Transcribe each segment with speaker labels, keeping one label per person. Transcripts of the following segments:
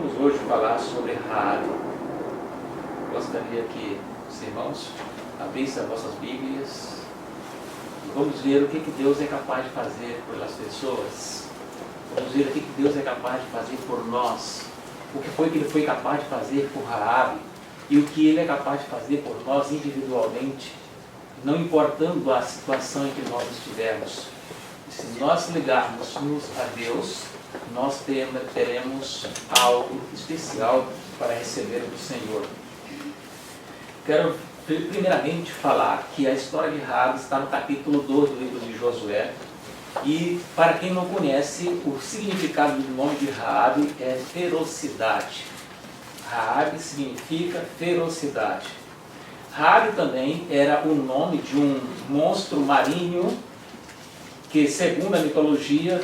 Speaker 1: vamos hoje falar sobre Raabe. Gostaria que os irmãos abrissem as vossas Bíblias e vamos ver o que Deus é capaz de fazer pelas pessoas. Vamos ver o que Deus é capaz de fazer por nós. O que foi que Ele foi capaz de fazer por Raabe e o que Ele é capaz de fazer por nós individualmente, não importando a situação em que nós estivermos. Se nós ligarmos-nos a Deus, nós teremos algo especial para receber do Senhor. Quero primeiramente falar que a história de Raabe está no capítulo 2 do livro de Josué. E para quem não conhece, o significado do nome de Raabe é ferocidade. Raabe significa ferocidade. Raabe também era o nome de um monstro marinho que, segundo a mitologia,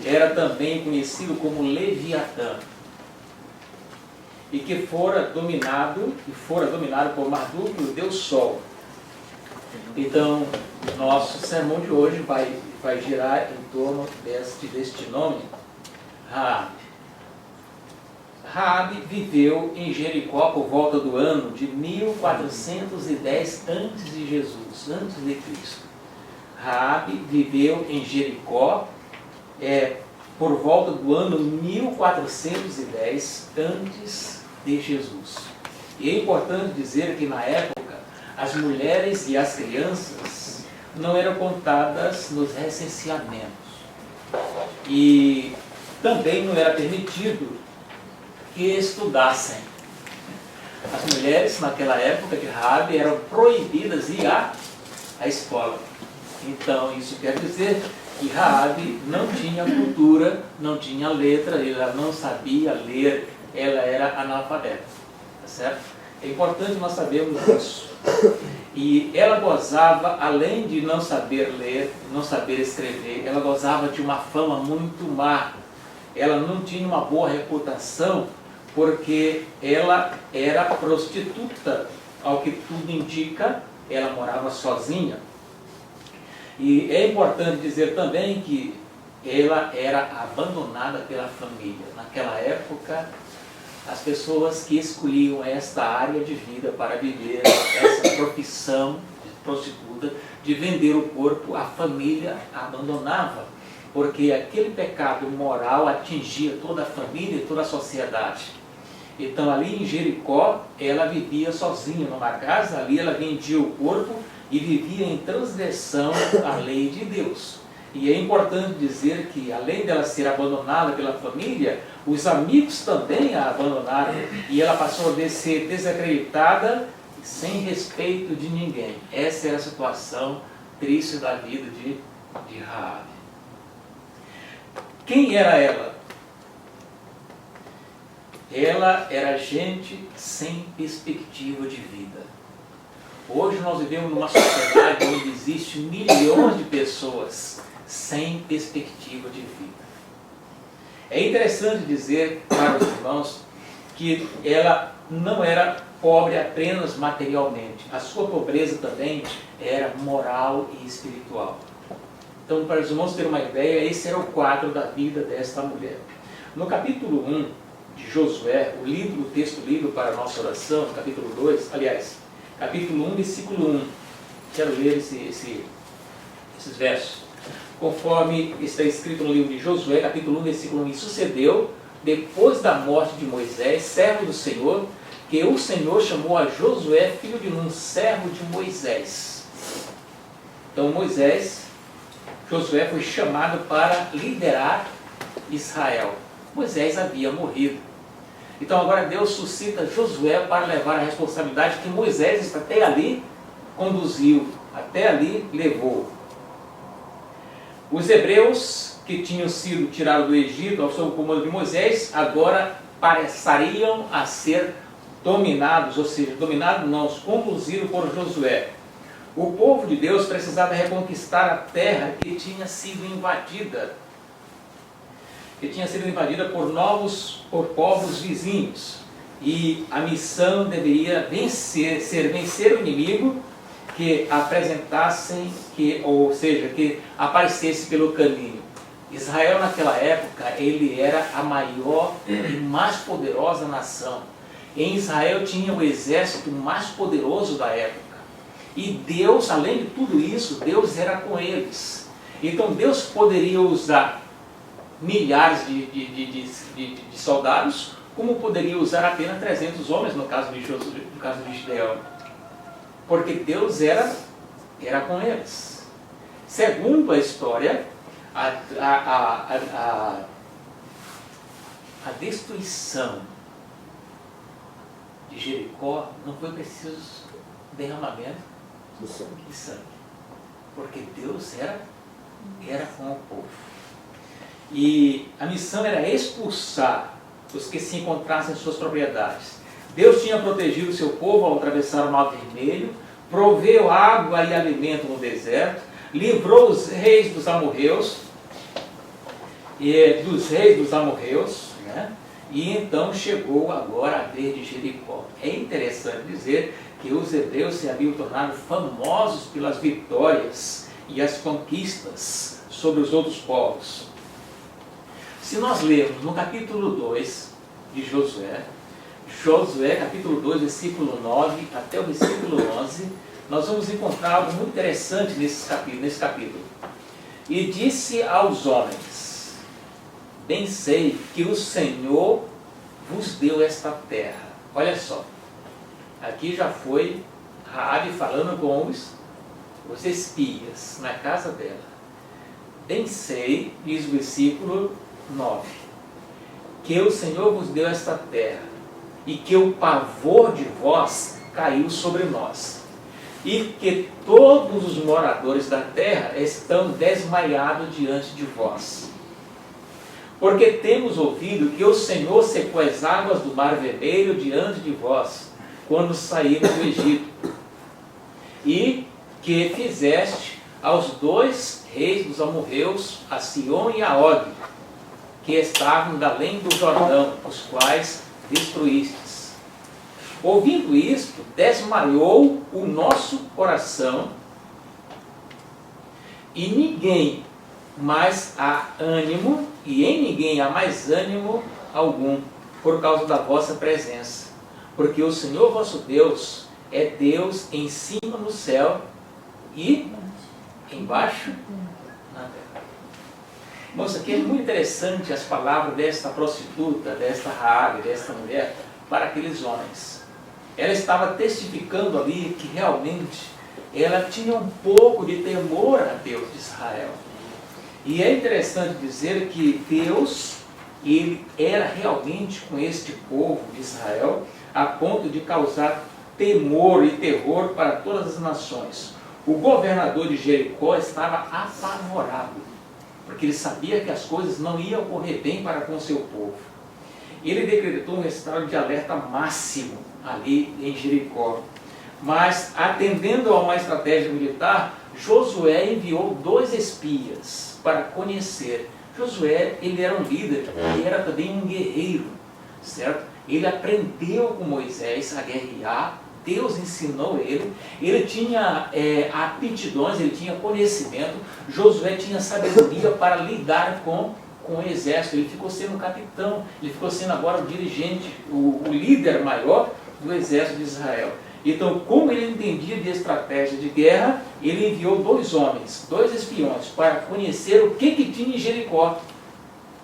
Speaker 1: era também conhecido como Leviatã, e que fora dominado por Marduk, o deus Sol. Então, nosso sermão de hoje vai girar em torno deste nome, Raabe. Raabe viveu em Jericó por volta do ano de 1410 a.C., antes de Cristo. Raabe viveu em Jericó por volta do ano 1410 antes de Jesus. E é importante dizer que na época as mulheres e as crianças não eram contadas nos recenseamentos. E também não era permitido que estudassem. As mulheres naquela época de Raabe eram proibidas de ir à escola. Então isso quer dizer que Raabe não tinha cultura, não tinha letra, ela não sabia ler, ela era analfabeta, tá certo? É importante nós sabermos isso. E ela gozava, além de não saber ler, não saber escrever, ela gozava de uma fama muito má. Ela não tinha uma boa reputação porque ela era prostituta, ao que tudo indica, ela morava sozinha. E é importante dizer também que ela era abandonada pela família. Naquela época, as pessoas que escolhiam esta área de vida para viver essa profissão de prostituta, de vender o corpo, a família abandonava, porque aquele pecado moral atingia toda a família e toda a sociedade. Então ali em Jericó, ela vivia sozinha numa casa, ali ela vendia o corpo e vivia em transgressão à lei de Deus. E é importante dizer que, além dela ser abandonada pela família, os amigos também a abandonaram e ela passou a ser desacreditada sem respeito de ninguém. Essa era a situação triste da vida de Raabe. Quem era ela? Ela era gente sem perspectiva de vida. Hoje nós vivemos numa sociedade onde existem milhões de pessoas sem perspectiva de vida. É interessante dizer para os irmãos que ela não era pobre apenas materialmente. A sua pobreza também era moral e espiritual. Então, para os irmãos terem uma ideia, esse era o quadro da vida desta mulher. No capítulo 1 de Josué, o texto lido para a nossa oração, no capítulo 2, aliás, capítulo 1, versículo 1. Quero ler esses versos. Conforme está escrito no livro de Josué, capítulo 1, versículo 1. E sucedeu, depois da morte de Moisés, servo do Senhor, que o Senhor chamou a Josué, filho de Nun, servo de Moisés. Então Josué foi chamado para liderar Israel. Moisés havia morrido. Então agora Deus suscita Josué para levar a responsabilidade que Moisés até ali conduziu, até ali levou. Os hebreus que tinham sido tirados do Egito sob o comando de Moisés, agora passariam a ser dominados, ou seja, conduzidos por Josué. O povo de Deus precisava reconquistar a terra que tinha sido invadida. Por povos vizinhos. E a missão deveria vencer o inimigo que aparecesse pelo caminho. Israel naquela época, ele era a maior e mais poderosa nação. Em Israel tinha o exército mais poderoso da época. E Deus, além de tudo isso, Deus era com eles. Então Deus poderia usar milhares de soldados, como poderia usar apenas 300 homens no caso de Gideão. Porque Deus era com eles. Segundo a história, a destruição de Jericó não foi preciso derramamento de sangue, porque Deus era com o povo. E a missão era expulsar os que se encontrassem em suas propriedades. Deus tinha protegido o seu povo ao atravessar o Mar Vermelho, proveu água e alimento no deserto, livrou os reis dos amorreus, né? E então chegou agora a vez de Jericó. É interessante dizer que os hebreus se haviam tornado famosos pelas vitórias e as conquistas sobre os outros povos. Se nós lermos no capítulo 2 de Josué, capítulo 2, versículo 9 até o versículo 11, nós vamos encontrar algo muito interessante nesse capítulo. E disse aos homens: bem sei que o Senhor vos deu esta terra. Olha só, aqui já foi Raabe falando com os espias na casa dela. Bem sei, diz o versículo 9, que o Senhor vos deu esta terra, e que o pavor de vós caiu sobre nós, e que todos os moradores da terra estão desmaiados diante de vós. Porque temos ouvido que o Senhor secou as águas do Mar Vermelho diante de vós, quando saíram do Egito, e que fizeste aos 2 reis dos amorreus, a Sion e a Og, que estavam da além do Jordão, os quais destruístes. Ouvindo isto, desmaiou o nosso coração, e ninguém mais há ânimo, e em ninguém há mais ânimo algum, por causa da vossa presença. Porque o Senhor vosso Deus é Deus em cima no céu e embaixo na terra. Moça, aqui é muito interessante as palavras desta prostituta, desta Raabe, desta mulher, para aqueles homens. Ela estava testificando ali que realmente ela tinha um pouco de temor a Deus de Israel. E é interessante dizer que Deus, ele era realmente com este povo de Israel, a ponto de causar temor e terror para todas as nações. O governador de Jericó estava apavorado, porque ele sabia que as coisas não iam ocorrer bem para com o seu povo. Ele decretou um estado de alerta máximo ali em Jericó. Mas, atendendo a uma estratégia militar, Josué enviou 2 espias para conhecer. Josué, ele era um líder, ele era também um guerreiro, certo? Ele aprendeu com Moisés a guerrear, Deus ensinou ele tinha aptidões, ele tinha conhecimento. Josué tinha sabedoria para lidar com o exército, ele ficou sendo capitão, ele ficou sendo agora o dirigente, o líder maior do exército de Israel. Então, como ele entendia de estratégia de guerra, ele enviou 2 homens, 2 espiões, para conhecer o que tinha em Jericó.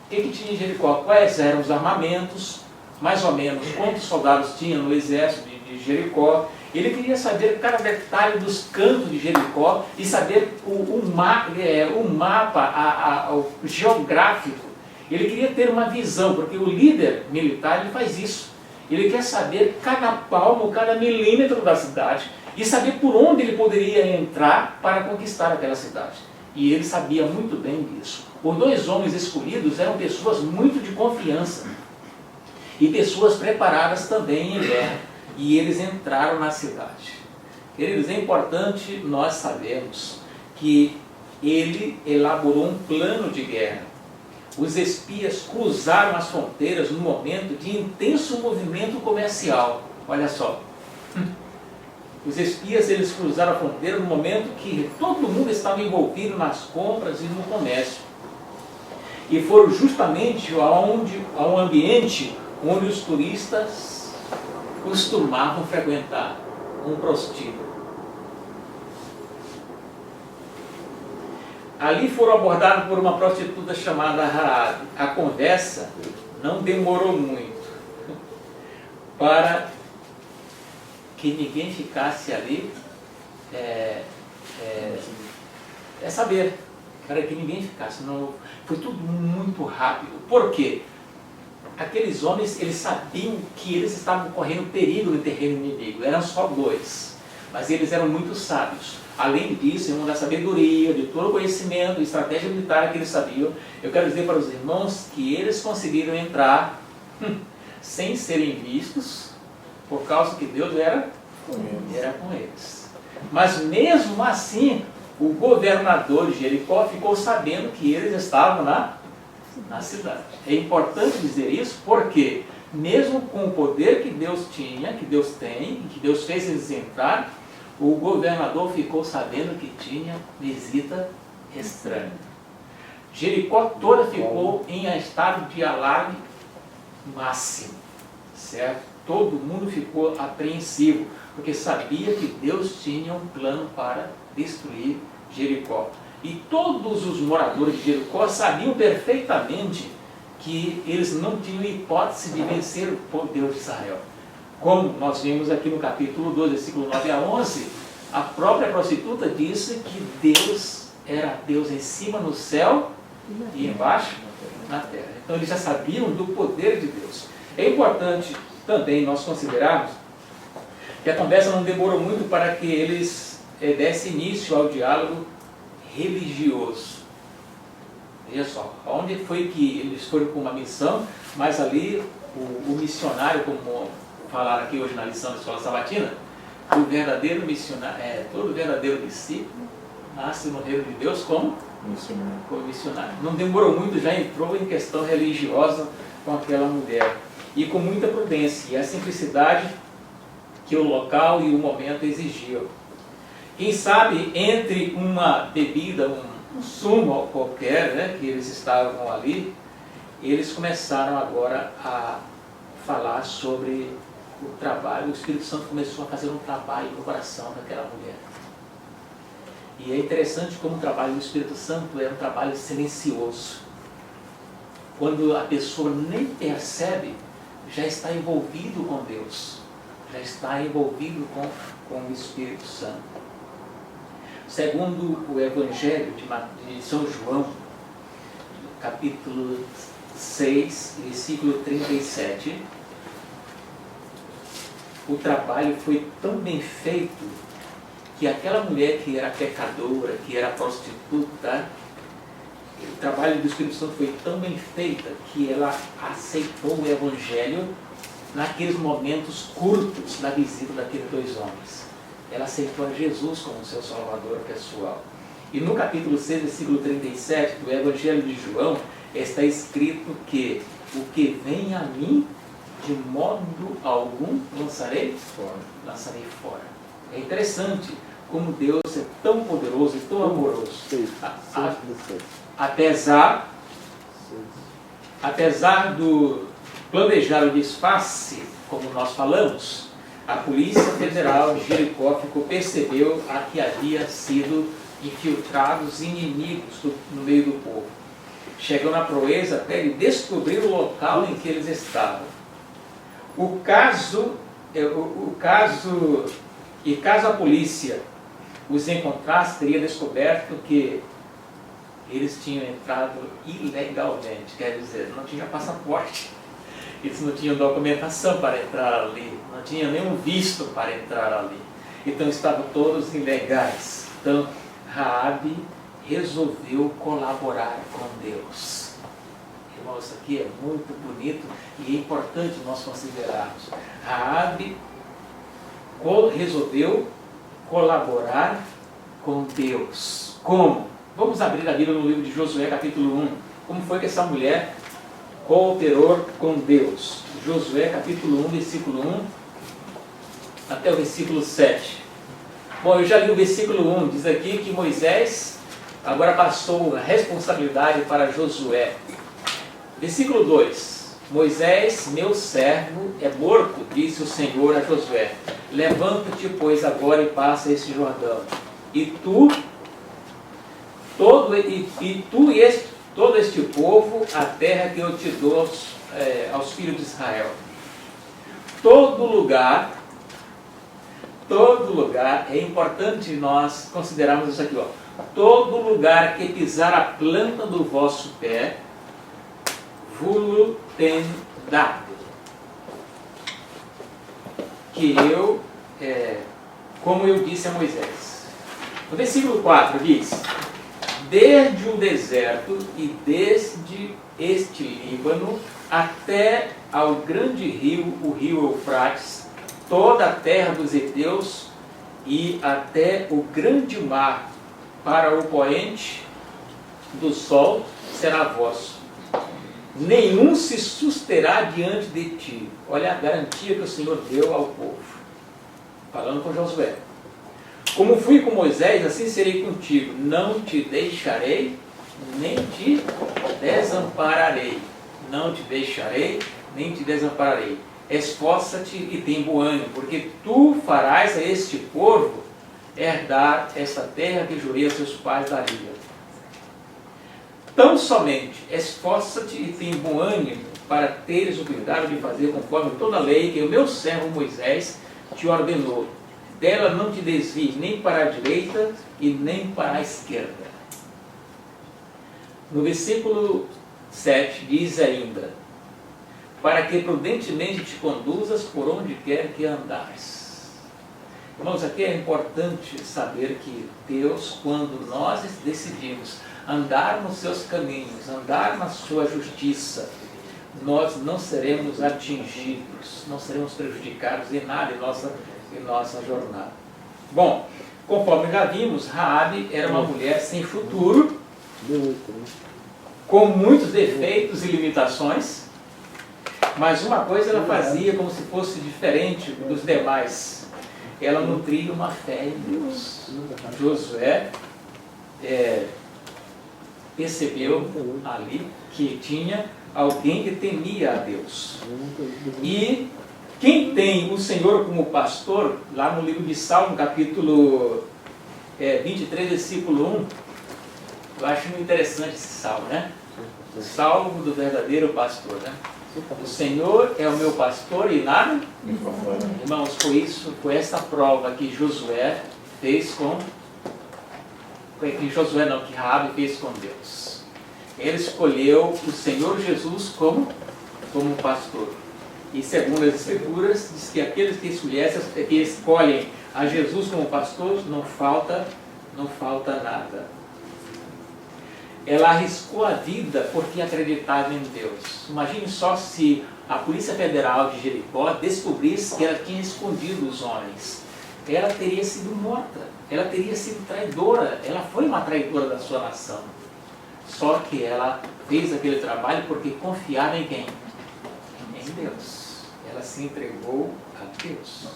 Speaker 1: O que tinha em Jericó? Quais eram os armamentos, mais ou menos quantos soldados tinha no exército de Jericó. Ele queria saber cada detalhe dos cantos de Jericó e saber o mapa o geográfico. Ele queria ter uma visão, porque o líder militar ele faz isso. Ele quer saber cada palmo, cada milímetro da cidade e saber por onde ele poderia entrar para conquistar aquela cidade. E ele sabia muito bem disso. Os 2 homens escolhidos eram pessoas muito de confiança e pessoas preparadas também em guerra. E eles entraram na cidade. Queridos, é importante nós sabermos que ele elaborou um plano de guerra. Os espias cruzaram as fronteiras no momento de intenso movimento comercial. Olha só. Os espias, eles cruzaram a fronteira no momento que todo mundo estava envolvido nas compras e no comércio. e foram justamente a um ambiente onde os turistas costumavam frequentar, um prostíbulo. Ali foram abordados por uma prostituta chamada Raabe. A conversa não demorou muito para que ninguém ficasse ali saber, para que ninguém ficasse. Não, foi tudo muito rápido. Por quê? Aqueles homens, eles sabiam que eles estavam correndo perigo no terreno inimigo. Eram só 2, mas eles eram muito sábios. Além disso, irmão, da sabedoria, de todo o conhecimento, estratégia militar que eles sabiam, eu quero dizer para os irmãos que eles conseguiram entrar sem serem vistos, por causa que Deus era com eles. Mas mesmo assim, o governador de Jericó ficou sabendo que eles estavam na cidade. É importante dizer isso porque, mesmo com o poder que Deus tinha, que Deus tem, que Deus fez eles entrar, o governador ficou sabendo que tinha visita estranha. Jericó toda ficou em estado de alarme máximo, certo? Todo mundo ficou apreensivo, porque sabia que Deus tinha um plano para destruir Jericó. E todos os moradores de Jericó sabiam perfeitamente que eles não tinham hipótese de vencer o Deus de Israel. Como nós vimos aqui no capítulo 12, versículo 9 a 11, a própria prostituta disse que Deus era Deus em cima no céu e embaixo na terra. Então eles já sabiam do poder de Deus. É importante também nós considerarmos que a conversa não demorou muito para que eles dessem início ao diálogo religioso. Veja só, onde foi que eles foram com uma missão, mas ali o missionário, como falaram aqui hoje na lição da Escola Sabatina, o verdadeiro missionário, todo verdadeiro discípulo nasce no reino de Deus como missionário. Não demorou muito, já entrou em questão religiosa com aquela mulher. E com muita prudência e a simplicidade que o local e o momento exigiam. Quem sabe, entre uma bebida, um sumo qualquer, né, que eles estavam ali, eles começaram agora a falar sobre o trabalho. O Espírito Santo começou a fazer um trabalho no coração daquela mulher. E é interessante como o trabalho do Espírito Santo é um trabalho silencioso. Quando a pessoa nem percebe, já está envolvido com Deus, já está envolvido com o Espírito Santo. Segundo o Evangelho de São João, capítulo 6, versículo 37, o trabalho foi tão bem feito que aquela mulher que era pecadora, que era prostituta, o trabalho do Espírito Santo foi tão bem feito que ela aceitou o Evangelho naqueles momentos curtos da visita daqueles 2 homens. Ela aceitou a Jesus como seu Salvador pessoal. E no capítulo 6, versículo 37 do Evangelho de João, está escrito que o que vem a mim, de modo algum lançarei fora. É interessante como Deus é tão poderoso e tão amoroso. Apesar do planejar o disfarce, como nós falamos, a Polícia Federal de Jericó percebeu que havia sido infiltrados inimigos no meio do povo. Chegou na proeza até de descobrir o local em que eles estavam. Caso a polícia os encontrasse, teria descoberto que eles tinham entrado ilegalmente, quer dizer, não tinha passaporte, eles não tinham documentação para entrar ali, não tinham nenhum visto para entrar ali, então estavam todos ilegais. Então Raabe resolveu colaborar com Deus. Irmãos, isso aqui é muito bonito e é importante nós considerarmos. Raabe resolveu colaborar com Deus. Como? Vamos abrir a Bíblia no livro de Josué, capítulo 1. Como foi que essa mulher cooperou com Deus? Josué, capítulo 1, versículo 1 até o versículo 7. Bom, eu já li o versículo 1, diz aqui que Moisés agora passou a responsabilidade para Josué. Versículo 2. Moisés, meu servo, é morto, disse o Senhor a Josué. Levanta-te, pois, agora e passa este Jordão. E tu, todo este povo, a terra que eu te dou aos filhos de Israel. Todo lugar, é importante nós considerarmos isso aqui, ó. Todo lugar que pisar a planta do vosso pé, vulo tem dado. Que eu, como eu disse a Moisés. No versículo 4 diz: desde o deserto e desde este Líbano até ao grande rio, o rio Eufrates, toda a terra dos heteus e até o grande mar, para o poente do sol será vosso. Nenhum se susterá diante de ti. Olha a garantia que o Senhor deu ao povo. Falando com Josué. Como fui com Moisés, assim serei contigo. Não te deixarei, nem te desampararei. Não te deixarei, nem te desampararei. Esforça-te e tem bom ânimo, porque tu farás a este povo herdar esta terra que jurei a seus pais daria. Tão somente esforça-te e tem bom ânimo para teres o cuidado de fazer conforme toda a lei que o meu servo Moisés te ordenou. Dela não te desvies nem para a direita e nem para a esquerda. No versículo 7 diz ainda: para que prudentemente te conduzas por onde quer que andares. Irmãos, aqui é importante saber que Deus, quando nós decidimos andar nos seus caminhos, andar na sua justiça, nós não seremos atingidos, não seremos prejudicados em nada em nossa jornada. Bom, conforme já vimos, Raabe era uma mulher sem futuro, com muitos defeitos e limitações, mas uma coisa ela fazia como se fosse diferente dos demais. Ela nutria uma fé em Deus. Josué percebeu ali que tinha alguém que temia a Deus. E quem tem o Senhor como pastor, lá no livro de Salmo, capítulo 23, versículo 1, eu acho muito interessante esse salmo, né? O salmo do verdadeiro pastor, né? O Senhor é o meu pastor e nada? Irmãos, foi essa prova que Josué fez que Raabe fez com Deus. Ele escolheu o Senhor Jesus como pastor. E segundo as Escrituras, diz que aqueles que escolhem a Jesus como pastor, não falta nada. Ela arriscou a vida porque acreditava em Deus. Imagine só se a Polícia Federal de Jericó descobrisse que ela tinha escondido os homens. Ela teria sido morta, ela teria sido traidora, ela foi uma traidora da sua nação. Só que ela fez aquele trabalho porque confiava em quem? Em Deus. Ela se entregou a Deus.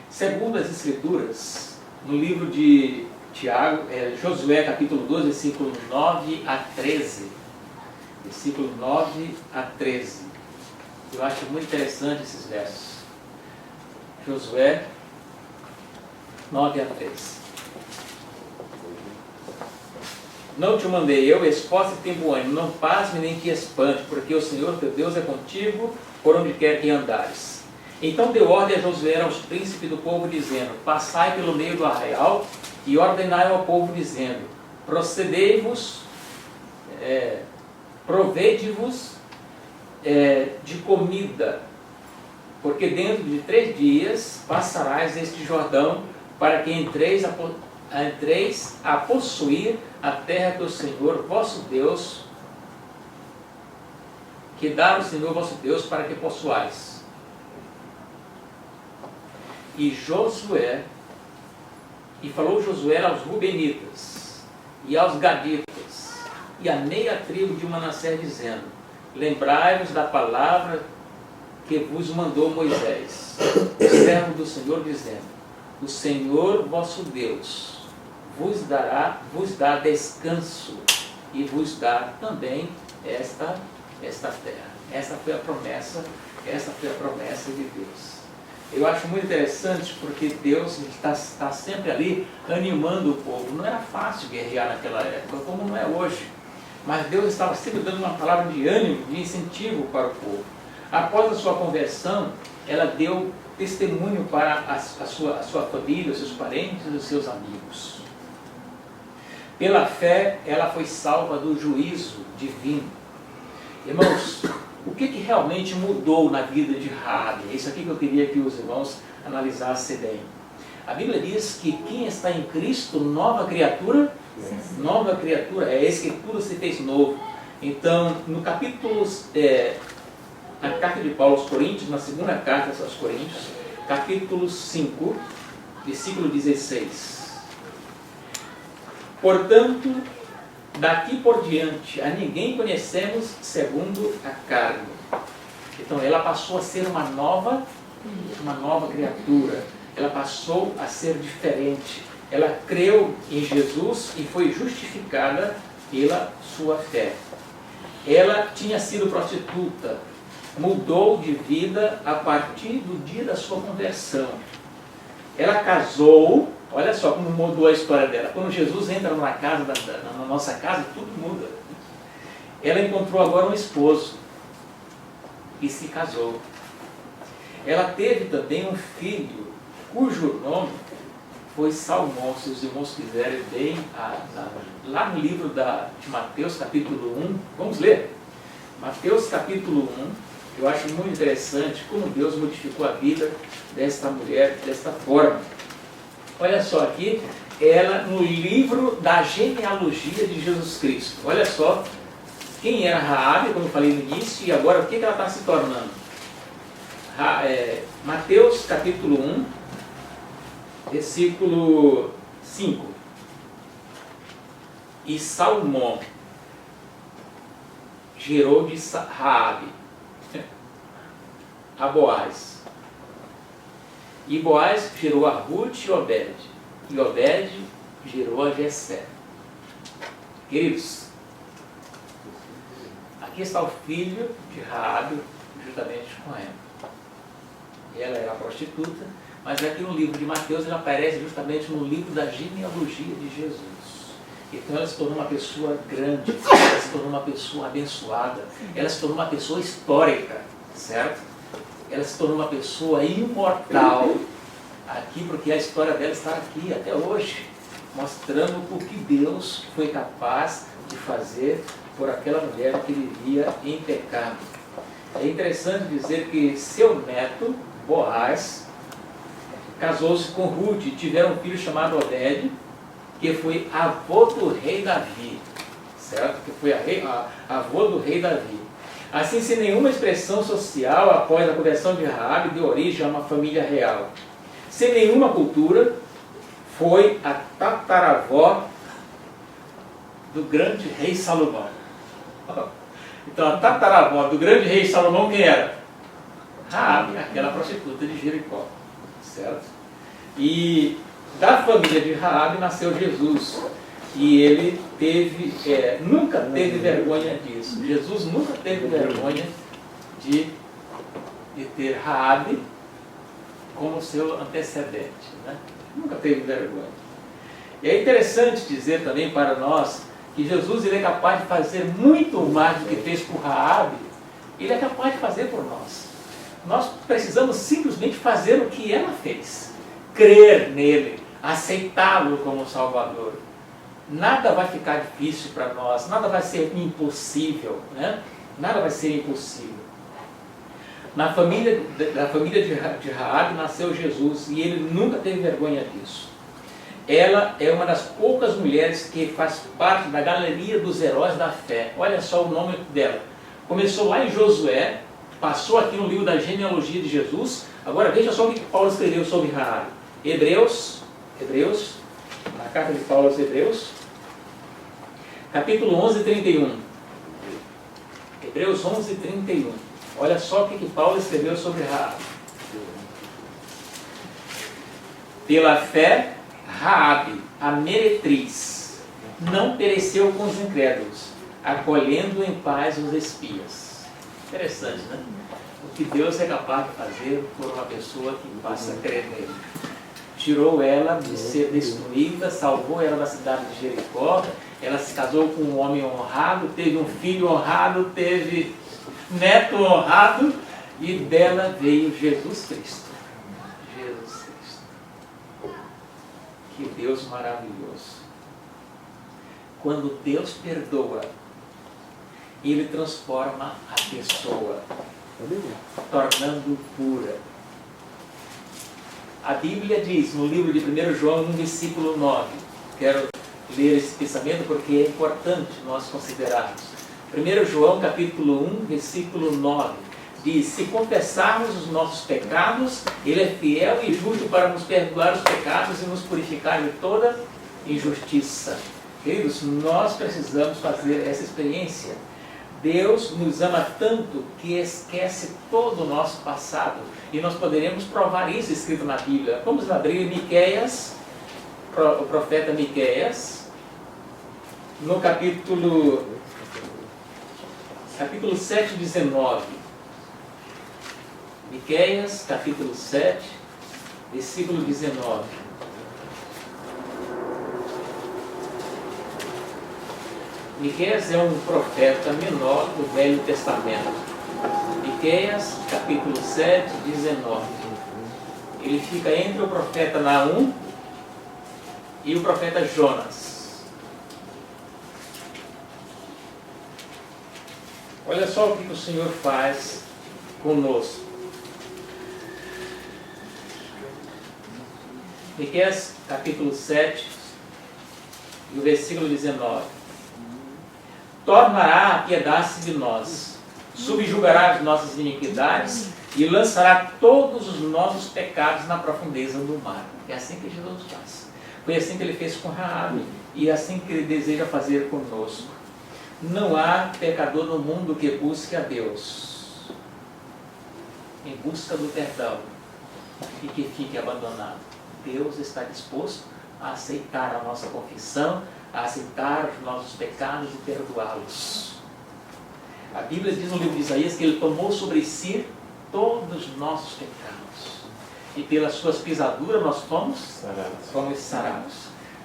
Speaker 1: Segundo as Escrituras, no livro de Tiago, Josué capítulo 12, versículo 9 a 13. Versículo 9 a 13. Eu acho muito interessante esses versos. Josué 9 a 13. Não te mandei eu, esforça e tem bom ânimo, não pasme nem te espante, porque o Senhor teu Deus é contigo por onde quer que andares. Então deu ordem a Josué aos príncipes do povo, dizendo: passai pelo meio do arraial e ordenai ao povo, dizendo: procedei-vos, provede-vos de comida, porque dentro de 3 dias passarás este Jordão, para que entreis a possuir a terra que o Senhor vosso Deus, que dá o Senhor vosso Deus para que possuais. E falou Josué aos Rubenitas, e aos Gaditas, e a meia tribo de Manassés, dizendo: lembrai-vos da palavra que vos mandou Moisés, o servo do Senhor, dizendo: o Senhor vosso Deus vos dá descanso e vos dá também esta terra. Essa foi a promessa de Deus. Eu acho muito interessante porque Deus está sempre ali animando o povo. Não era fácil guerrear naquela época, como não é hoje. Mas Deus estava sempre dando uma palavra de ânimo, de incentivo para o povo. Após a sua conversão, ela deu testemunho para a sua família, os seus parentes e os seus amigos. Pela fé, ela foi salva do juízo divino. Irmãos, o que realmente mudou na vida de Raabe? É isso aqui que eu queria que os irmãos analisassem bem. A Bíblia diz que quem está em Cristo, nova criatura, nova criatura, é esse que tudo se fez novo. Então, no capítulo, na carta de Paulo aos Coríntios, na segunda carta aos Coríntios, capítulo 5, versículo 16. Portanto, daqui por diante, a ninguém conhecemos segundo a carne. Então, ela passou a ser uma nova criatura. Ela passou a ser diferente. Ela creu em Jesus e foi justificada pela sua fé. Ela tinha sido prostituta, mudou de vida a partir do dia da sua conversão. Ela casou, olha só como mudou a história dela. Quando Jesus entra na nossa casa, tudo muda. Ela encontrou agora um esposo e se casou. Ela teve também um filho, cujo nome foi Salmão. Se os irmãos quiserem bem, lá no livro de Mateus, capítulo 1, vamos ler. Mateus, capítulo 1. Eu acho muito interessante como Deus modificou a vida desta mulher desta forma. Olha só aqui, ela no livro da genealogia de Jesus Cristo. Olha só quem era Raabe, como eu falei no início, e agora o que ela está se tornando. Mateus capítulo 1, versículo 5. E Salmão gerou de Raabe a Boaz. E Boaz gerou a Ruth e Obed. E Obed gerou a Jessé. Queridos, aqui está o filho de Raabe, juntamente com ela. Ela era prostituta, mas aqui no livro de Mateus ela aparece justamente no livro da genealogia de Jesus. Então ela se tornou uma pessoa grande, ela se tornou uma pessoa abençoada, ela se tornou uma pessoa histórica, certo? Ela se tornou uma pessoa imortal aqui, porque a história dela está aqui até hoje, mostrando o que Deus foi capaz de fazer por aquela mulher que vivia em pecado. É interessante dizer que seu neto, Boaz, casou-se com Ruth e tiveram um filho chamado Obed, que foi avô do rei Davi, certo? Que foi avô do rei Davi. Assim, sem nenhuma expressão social, após a conversão de Raabe, deu origem a uma família real. Sem nenhuma cultura, foi a tataravó do grande rei Salomão. Então, a tataravó do grande rei Salomão, quem era? Raabe, aquela prostituta de Jericó, certo? E da família de Raabe nasceu Jesus. E ele nunca teve vergonha disso. Jesus nunca teve vergonha de ter Raabe como seu antecedente, né? Nunca teve vergonha. E é interessante dizer também para nós que Jesus ele é capaz de fazer muito mais do que fez por Raabe. Ele é capaz de fazer por nós. Nós precisamos simplesmente fazer o que ela fez. Crer nele, aceitá-lo como Salvador. Nada vai ficar difícil para nós, nada vai ser impossível, né? Nada vai ser impossível. Da família de Raabe nasceu Jesus e ele nunca teve vergonha disso. Ela é uma das poucas mulheres que faz parte da galeria dos heróis da fé. Olha só o nome dela. Começou lá em Josué, passou aqui no livro da genealogia de Jesus. Agora veja só o que Paulo escreveu sobre Raabe. Hebreus, na carta de Paulo aos Hebreus, capítulo 11, 31. Hebreus 11, 31. Olha só o que Paulo escreveu sobre Raabe. Pela fé, Raabe, a meretriz, não pereceu com os incrédulos, acolhendo em paz os espias. Interessante, né? O que Deus é capaz de fazer por uma pessoa que passa a crer nele. Tirou ela de ser destruída, salvou ela da cidade de Jericó, ela se casou com um homem honrado, teve um filho honrado, teve neto honrado, e dela veio Jesus Cristo. Jesus Cristo. Que Deus maravilhoso. Quando Deus perdoa, Ele transforma a pessoa, tornando pura. A Bíblia diz, no livro de 1 João, no versículo 9, quero ler esse pensamento porque é importante nós considerarmos. 1 João, capítulo 1, versículo 9, diz: se confessarmos os nossos pecados, Ele é fiel e justo para nos perdoar os pecados e nos purificar de toda injustiça. Queridos, nós precisamos fazer essa experiência. Deus nos ama tanto que esquece todo o nosso passado. E nós poderemos provar isso escrito na Bíblia. Vamos abrir Miqueias, o profeta Miqueias, no capítulo 7, 19. Miqueias, capítulo 7, versículo 19. Miqueias é um profeta menor do Velho Testamento. Miqueias, capítulo 7, 19. Ele fica entre o profeta Naum e o profeta Jonas. Olha só o que o Senhor faz conosco. Miqueias, capítulo 7, e o versículo 19. Tornará a piedade de nós, subjugará as nossas iniquidades e lançará todos os nossos pecados na profundeza do mar. É assim que Jesus faz. Foi assim que Ele fez com Raabe e é assim que Ele deseja fazer conosco. Não há pecador no mundo que busque a Deus em busca do perdão e que fique abandonado. Deus está disposto a aceitar a nossa confissão, a aceitar os nossos pecados e perdoá-los. A Bíblia diz no livro de Isaías que Ele tomou sobre si todos os nossos pecados. E pelas suas pisaduras nós fomos sarados.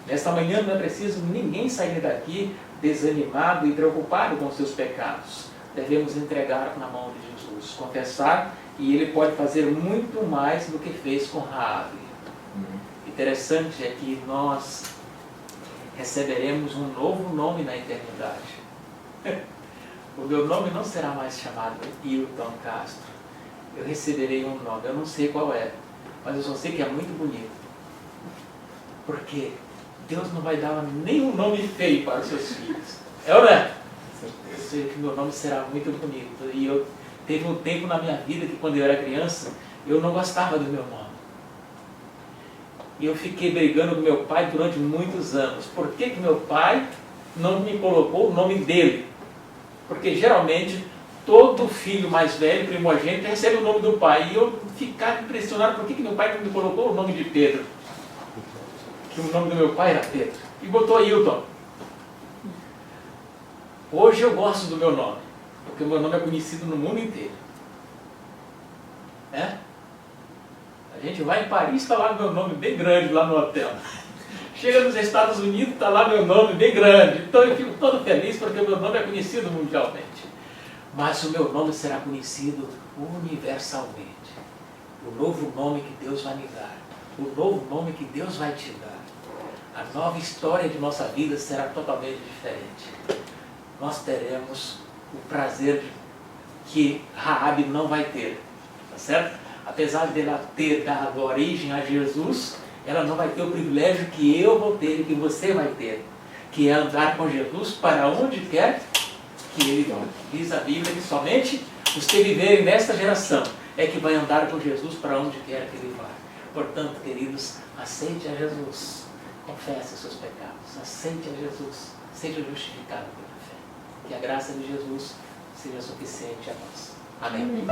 Speaker 1: Nesta manhã não é preciso ninguém sair daqui desanimado e preocupado com os seus pecados. Devemos entregar na mão de Jesus, confessar, e Ele pode fazer muito mais do que fez com Raabe. Interessante é que nós receberemos um novo nome na eternidade. O meu nome não será mais chamado Hilton Castro. Eu receberei um nome, eu não sei qual é, mas eu só sei que é muito bonito. Porque Deus não vai dar nenhum nome feio para os seus filhos. É ou não é? Eu sei que meu nome será muito bonito. E eu teve um tempo na minha vida que quando eu era criança, eu não gostava do meu nome. E eu fiquei brigando com meu pai durante muitos anos. Por que que meu pai não me colocou o nome dele? Porque geralmente todo filho mais velho, primogênito, recebe o nome do pai. E eu ficava impressionado por que que meu pai não me colocou o nome de Pedro. Que o nome do meu pai era Pedro. E botou Hilton. Hoje eu gosto do meu nome, porque o meu nome é conhecido no mundo inteiro. A gente vai em Paris, está lá meu nome bem grande lá no hotel. Chega nos Estados Unidos, está lá meu nome bem grande. Então eu fico todo feliz porque o meu nome é conhecido mundialmente. Mas o meu nome será conhecido universalmente. O novo nome que Deus vai me dar. O novo nome que Deus vai te dar. A nova história de nossa vida será totalmente diferente. Nós teremos o prazer que Raabe não vai ter. Tá certo? Apesar dela ter dado origem a Jesus, ela não vai ter o privilégio que eu vou ter e que você vai ter, que é andar com Jesus para onde quer que Ele vá. Diz a Bíblia que somente os que viverem nesta geração é que vai andar com Jesus para onde quer que Ele vá. Portanto, queridos, aceite a Jesus, confesse os seus pecados, aceite a Jesus, seja justificado pela fé. Que a graça de Jesus seja suficiente a nós. Amém.